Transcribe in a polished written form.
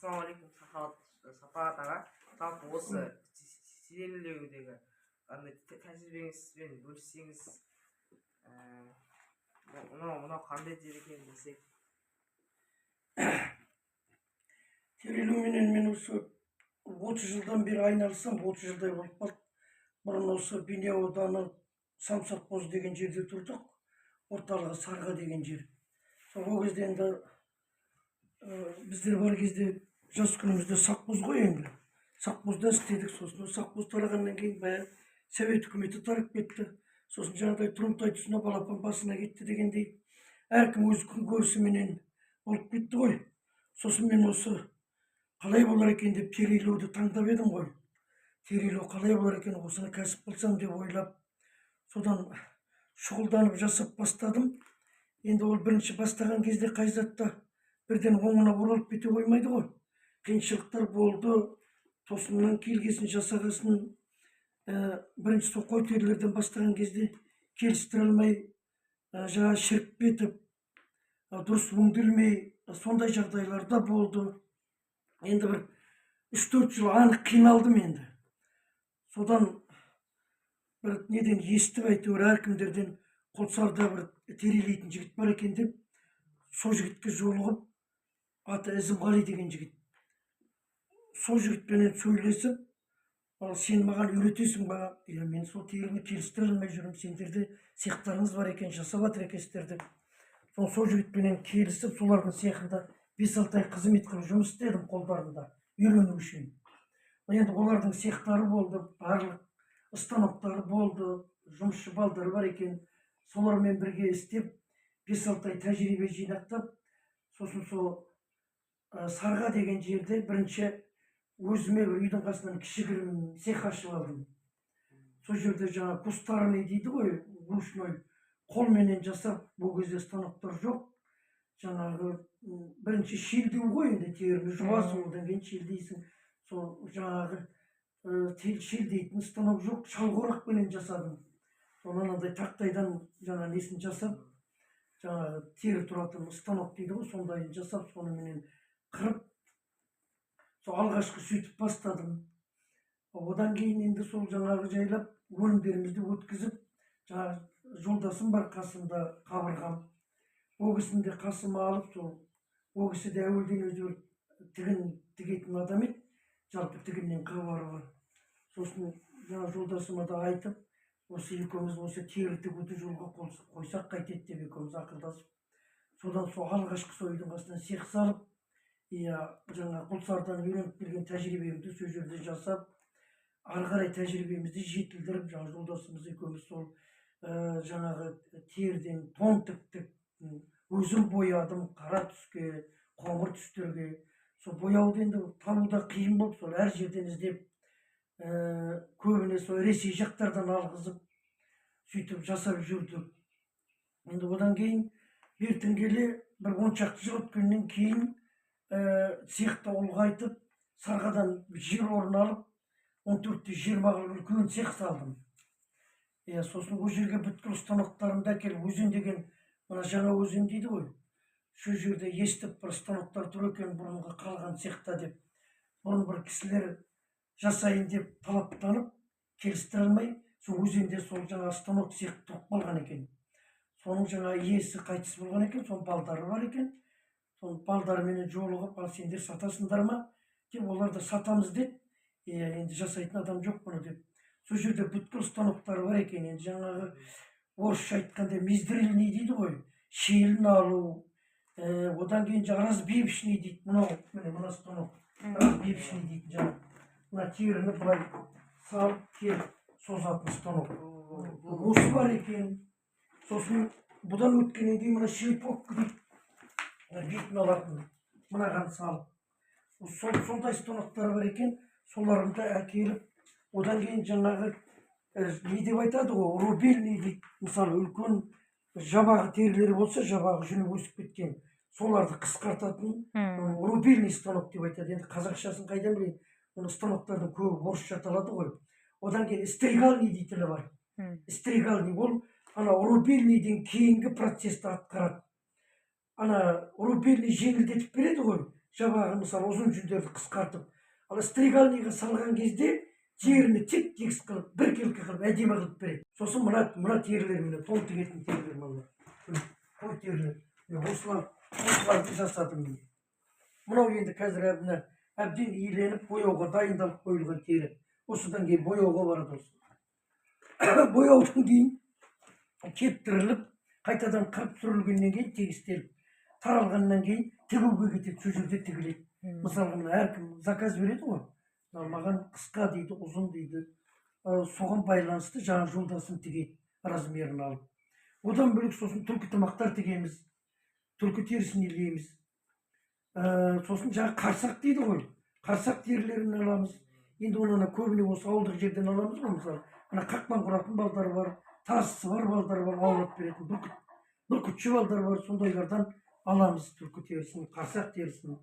Ассалаумағалейкум Сапат аға. Жалпы осы сериялеудегі қандай тәжірибеңізбен бөліссеңіз, мынау қандай дер екен десек. Сериялеуменен мен осы 30 жылдан бері айналысам, 30 жылдай болып қалды. Бұрын осы Бейнеу ауданы Самсақбоз деген жерде тұрдық, орталығы Сарға деген жер. Сол кезде енді біздер бар кезде жас күнімізде Сақбоз ғой енді. Сақбозда істедік, сосын Сақбоз тарағаннан кейін баяғы Совет үкіметі тарап кетті. Сосын жаңағыдай Тұрымтай тұсына балапан басына кетті дегендей, әркім өз күнкөрісіменен болып кетті ғой. Сосын мен осы қалай болар екен деп терилеуді таңдап едім ғой. Терилеу қалай болар екен, осыны кәсіп қылсам деп ойлап, содан шұғылданып жасап бастадым. Енді ол бірінші бастаған кезде қай затта бірден оңына оралып кете қоймайды ғой. Қиыншылықтар болды, тосыннан келгесін жасағасын. Бірінші сол қой терілерден бастаған кезде келістіре алмай, жаңа шіріп кетіп, дұрыс өңделмей, сондай жағдайларда болды. Енді бір 3-4 жыл анық қиналдым енді. Содан бір неден естіп әйтеуір әркімдерден Құлсарда бір терилейтін жігіт бар екен деп, сол жігітке жолығып, аты Ізімғали деген жігіт. Сол жігітпенен сөйлесіп, сен маған үйретесің ба? Мен сол теріні келістіре алмай жүрмін, сендерде цехтарыңыз бар екен, жасап жатыр екенсіздер деп. Сол жігітпенен келісіп, солардың цехында 5-6 ай қызмет қылып жұмыс істедім қолдарында, үйрену үшін. Енді олардың цехтары болды, барлық станоктары болды, жұмысшы балдары бар екен. Солармен бірге істеп, 5-6 ай тәжірибе жинақтап, сосын сол Сарға деген жерде бірінші өзіме бір үйдің қасынан кішігірім цех ашып алдым. Сол жерде жаңа кустарный дейді ғой, ручной қолменен жасап, бұл кезде станоктар жоқ. Жаңағы бірінші шилдеу ғой, енді теріні жуасың, одан кейін шилдейсің. Сол жаңағы шилдейтін станок жоқ, шалқорақпенен жасадым. Сонан андай тақтайдан жаңа несін жасап, жаңағы тері тұратын станок дейді ғой, сондайын жасап, соныменен қырып, сол алғашқы сөйтіп бастадым. Одан кейін енді сол жаңағы жайлап өнімдерімізді өткізіп, жаңағы жолдасым бар қасымда, Қабырғам. Ол кісіні де қасыма алып, ол кісі де әуелден өзі тігін тігетін адам еді, жалпы тігіннен хабары бар. Сосын жаңа жолдасыма да айтып, осы екеуміз осы тері тігуді жолға қойсақ қайтеді деп екеуміз ақылдасып. Содан сол алғашқы сол үйдің қасынан цех салып, жаңа Құлсардан үйреніп келген тәжірибемді сол жерде жасап, ары қарай тәжірибемізді жетілдіріп, жаңа жолдасымыз екеуміз сол жаңағы теріден тон тіктік, өзім боядым қара түске, қоңыр түстерге. Сол бояуды енді табуда қиын болды, сол әр жерден іздеп, көбіне сол Ресей жақтардан алғызып, сөйтіп жасап жүрдік. Енді одан кейін бертін келе бір 10 шақты жыл өткеннен кейін цехты ұлғайтып, Сарғадан жер орын алып, 14-20 үлкен цех салдым. Сосын ол жерге бүткіл станоктарымды әкеліп, өзен деген, мына жаңа өзен дейді ғой, şu жерде естіп бір станоктар тұр екен бұрынғы қалған цехта деп. Бұрын бір кісілер жасайын деп талаптанып, келістіре алмай, сол өзенде сол жаңа станок цех тұрып қалған екен. Соның жаңа иесі қайтыс болған екен, сол балдары бар екен. Сол балдарыменен жолығып, ал сендер сатасыңдар ма деп, олар да сатамыз деді. Енді жасайтын адам жоқ бұны деп. Сол жерде бүткіл станоктары бар екен. Енді жаңағы орысша айтқанда мездрильный дейді ғой, шелін алу, одан кейін разбивочный дейді, мына станок, разбивочный дейді жаңа. Мына теріні былай салып, теріп созатын станок. Осы бар екен. Сосын бұдан өткеннен кейін мына шлифовка дейді, бетін алатын, мынаған салып. Сондай станоктар бар екен, соларымды әкеліп, одан кейін жаңағы не деп айтады ғой, рубильный дейді. Мысалы үлкен жабағы терілері болса, жабағы жүні өсіп кеткен, соларды қысқартатын рубильный станок деп айтады. Енді қазақшасын қайдан білейін, оны станоктардың көбі орысша аталады ғой. Одан кейін стригальный дейтіні бар. Стригальный ол ана рубильныйден кейінгі процесті атқарады. Ана рубильный жеңілдетіп береді ғой, жабағы мысалы ұзын жүндерді қысқартып ал стригальныйға салған кезде жеріне тек тегіс қылып біркелкі қылып әдемі қылып береді. Сосын мына терілер міне тон тігетін терілер мына қой терілер осыларды жасадым мен. Мынау енді қазір әбден иленіп бояуға дайындалып қойылған тері. Осыдан кейін бояуға барады осы. Бояудан кейін кептіріліп қайтадан қырып түсірілгеннен кейін тегістеліп таралғаннан кейін тігуге кетеді, сол жерде тігіледі. Мысалға мына әркім заказ береді ғой, маған қысқа дейді, ұзын дейді, соған байланысты жаңа жолдасын тігеді, размерін алып. Одан бөлек сосын түлкі тымақтар тігеміз, түлкі терісін илейміз. Сосын жаңа қарсақ дейді ғой, қарсақ терілерін аламыз. Енді оны көбіне осы ауылдық жерден аламыз ғой, мысалы мына қақпан құратын балдар бар, тазысы бар балдар бар, аулап беретін бүркітші балдар бар, сондайлардан аламыз түлкі терісін, қарсақ терісін.